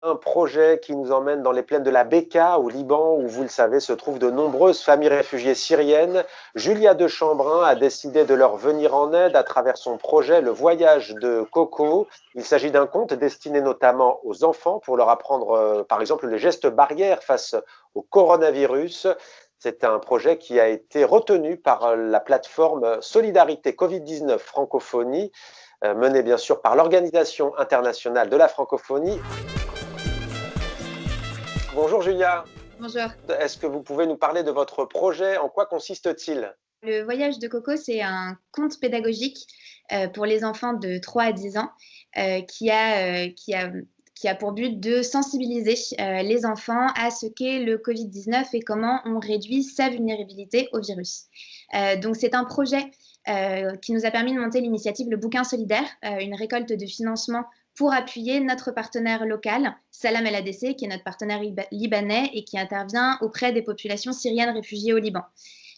Un projet qui nous emmène dans les plaines de la Bekaa, au Liban, où, vous le savez, se trouvent de nombreuses familles réfugiées syriennes. Julia de Chambrin a décidé de leur venir en aide à travers son projet Le Voyage de Coco. Il s'agit d'un conte destiné notamment aux enfants pour leur apprendre, par exemple, les gestes barrières face au coronavirus. C'est un projet qui a été retenu par la plateforme Solidarité Covid-19 Francophonie, menée bien sûr par l'Organisation internationale de la francophonie. Bonjour Julia, Bonjour. est-ce que vous pouvez nous parler de votre projet? En quoi consiste-t-il? Le voyage de Coco, c'est un conte pédagogique pour les enfants de 3 à 10 ans qui a pour but de sensibiliser les enfants à ce qu'est le Covid-19 et comment on réduit sa vulnérabilité au virus. Donc c'est un projet qui nous a permis de monter l'initiative Le Bouquin Solidaire, une récolte de financement pour appuyer notre partenaire local, Salam El ADC, qui est notre partenaire libanais et qui intervient auprès des populations syriennes réfugiées au Liban.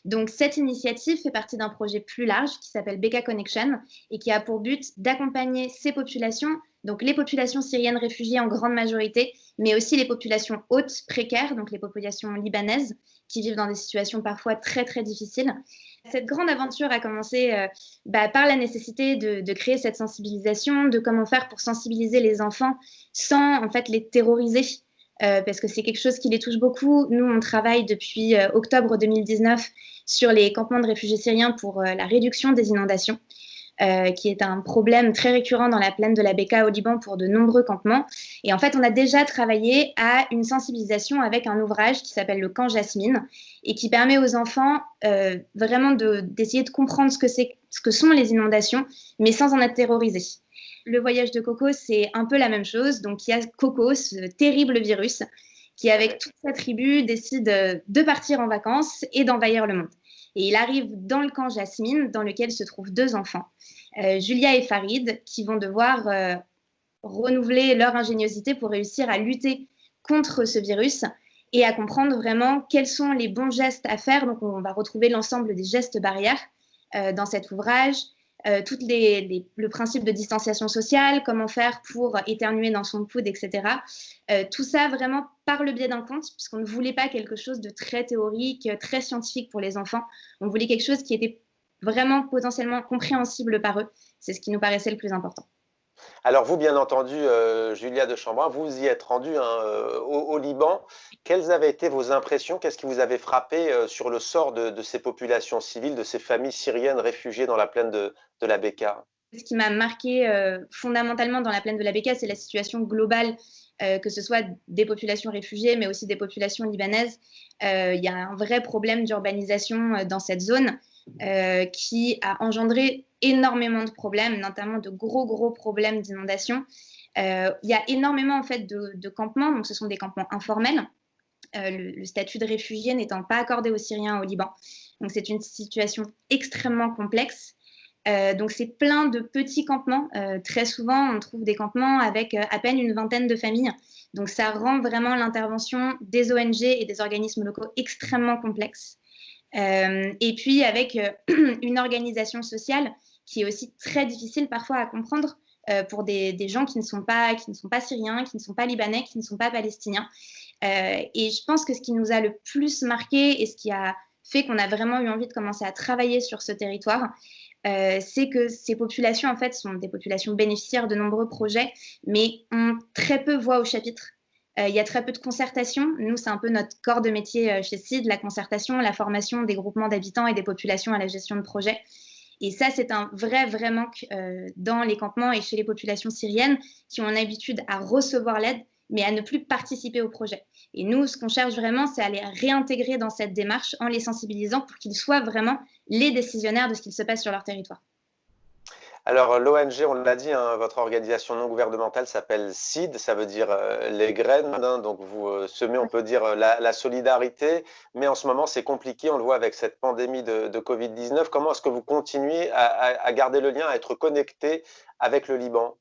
Donc, cette initiative fait partie d'un projet plus large qui s'appelle Bekaa Connection et qui a pour but d'accompagner ces populations, donc les populations syriennes réfugiées en grande majorité, mais aussi les populations hautes précaires, donc les populations libanaises qui vivent dans des situations parfois très très difficiles. Cette grande aventure a commencé par la nécessité de créer cette sensibilisation, de comment faire pour sensibiliser les enfants sans en fait les terroriser. Parce que c'est quelque chose qui les touche beaucoup. Nous, on travaille depuis octobre 2019 sur les campements de réfugiés syriens pour la réduction des inondations, qui est un problème très récurrent dans la plaine de la Bekaa au Liban pour de nombreux campements. Et en fait, on a déjà travaillé à une sensibilisation avec un ouvrage qui s'appelle Le Camp Jasmine et qui permet aux enfants vraiment d'essayer de comprendre ce que sont les inondations, mais sans en être terrorisés. Le voyage de Coco, c'est un peu la même chose. Donc, il y a Coco, ce terrible virus, qui, avec toute sa tribu, décide de partir en vacances et d'envahir le monde. Et il arrive dans le camp Jasmine, dans lequel se trouvent deux enfants, Julia et Farid, qui vont devoir renouveler leur ingéniosité pour réussir à lutter contre ce virus et à comprendre vraiment quels sont les bons gestes à faire. Donc, on va retrouver l'ensemble des gestes barrières dans cet ouvrage. Le principe de distanciation sociale, comment faire pour éternuer dans son coude, etc. Tout ça vraiment par le biais d'un conte, puisqu'on ne voulait pas quelque chose de très théorique, très scientifique pour les enfants. On voulait quelque chose qui était vraiment potentiellement compréhensible par eux. C'est ce qui nous paraissait le plus important. Alors vous, bien entendu, Julia de Chambrin, vous y êtes rendue au Liban. Quelles avaient été vos impressions? Qu'est-ce qui vous avait frappé sur le sort de ces populations civiles, de ces familles syriennes réfugiées dans la plaine de la Bekaa? Ce qui m'a marqué fondamentalement dans la plaine de la Bekaa, c'est la situation globale, que ce soit des populations réfugiées, mais aussi des populations libanaises. Il y a un vrai problème d'urbanisation dans cette zone qui a engendré énormément de problèmes, notamment de gros problèmes d'inondation. Il y a énormément en fait de campements, donc ce sont des campements informels. Le statut de réfugié n'étant pas accordé aux Syriens au Liban. Donc c'est une situation extrêmement complexe. Donc c'est plein de petits campements. Très souvent, on trouve des campements avec à peine une vingtaine de familles. Donc ça rend vraiment l'intervention des ONG et des organismes locaux extrêmement complexe. Et puis avec une organisation sociale qui est aussi très difficile parfois à comprendre pour des gens qui ne sont pas syriens, qui ne sont pas libanais, qui ne sont pas palestiniens. Et je pense que ce qui nous a le plus marqué et ce qui a fait qu'on a vraiment eu envie de commencer à travailler sur ce territoire, c'est que ces populations, en fait, sont des populations bénéficiaires de nombreux projets, mais ont très peu voix au chapitre. Il y a très peu de concertation. Nous, c'est un peu notre corps de métier chez CID, la concertation, la formation des groupements d'habitants et des populations à la gestion de projets. Et ça, c'est un vrai manque dans les campements et chez les populations syriennes qui ont l'habitude à recevoir l'aide, mais à ne plus participer au projet. Et nous, ce qu'on cherche vraiment, c'est à les réintégrer dans cette démarche en les sensibilisant pour qu'ils soient vraiment les décisionnaires de ce qu'il se passe sur leur territoire. Alors l'ONG, on l'a dit, hein, votre organisation non gouvernementale s'appelle CID, ça veut dire les graines, hein, donc vous semez, on peut dire, la solidarité, mais en ce moment c'est compliqué, on le voit avec cette pandémie de Covid-19. Comment est-ce que vous continuez à garder le lien, à être connecté avec le Liban?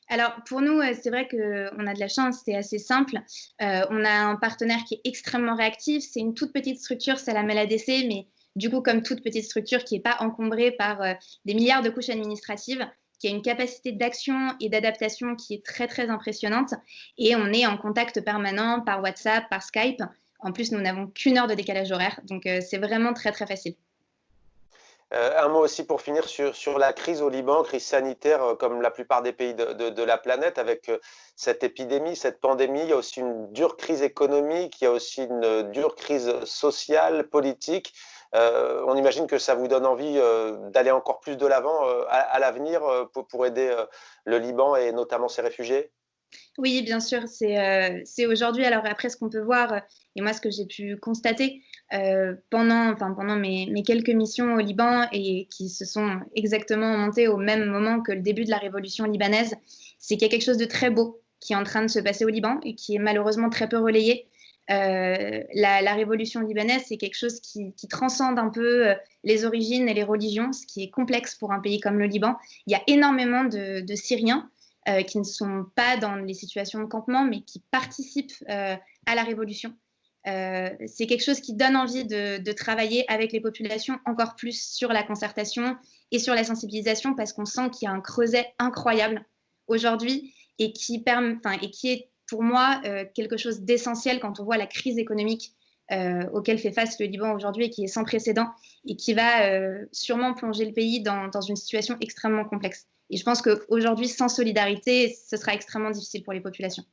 Alors pour nous, c'est vrai qu'on a de la chance, c'est assez simple. On a un partenaire qui est extrêmement réactif, c'est une toute petite structure, c'est la MLADC, mais du coup comme toute petite structure qui n'est pas encombrée par des milliards de couches administratives, qui a une capacité d'action et d'adaptation qui est très, très impressionnante. Et on est en contact permanent par WhatsApp, par Skype. En plus, nous n'avons qu'une heure de décalage horaire, donc c'est vraiment très, très facile. Un mot aussi pour finir sur la crise au Liban, crise sanitaire comme la plupart des pays de la planète, avec cette épidémie, cette pandémie. Il y a aussi une dure crise économique, il y a aussi une dure crise sociale, politique. On imagine que ça vous donne envie d'aller encore plus de l'avant à l'avenir pour aider le Liban et notamment ses réfugiés? Oui, bien sûr, c'est aujourd'hui, alors après ce qu'on peut voir, et moi ce que j'ai pu constater pendant mes quelques missions au Liban et qui se sont exactement montées au même moment que le début de la révolution libanaise, c'est qu'il y a quelque chose de très beau qui est en train de se passer au Liban et qui est malheureusement très peu relayé. La révolution libanaise, c'est quelque chose qui transcende un peu les origines et les religions, ce qui est complexe pour un pays comme le Liban. Il y a énormément de Syriens qui ne sont pas dans les situations de campement, mais qui participent à la révolution. C'est quelque chose qui donne envie de travailler avec les populations encore plus sur la concertation et sur la sensibilisation, parce qu'on sent qu'il y a un creuset incroyable aujourd'hui et qui est pour moi quelque chose d'essentiel quand on voit la crise économique auquel fait face le Liban aujourd'hui et qui est sans précédent et qui va sûrement plonger le pays dans une situation extrêmement complexe. Et je pense qu'aujourd'hui, sans solidarité, ce sera extrêmement difficile pour les populations.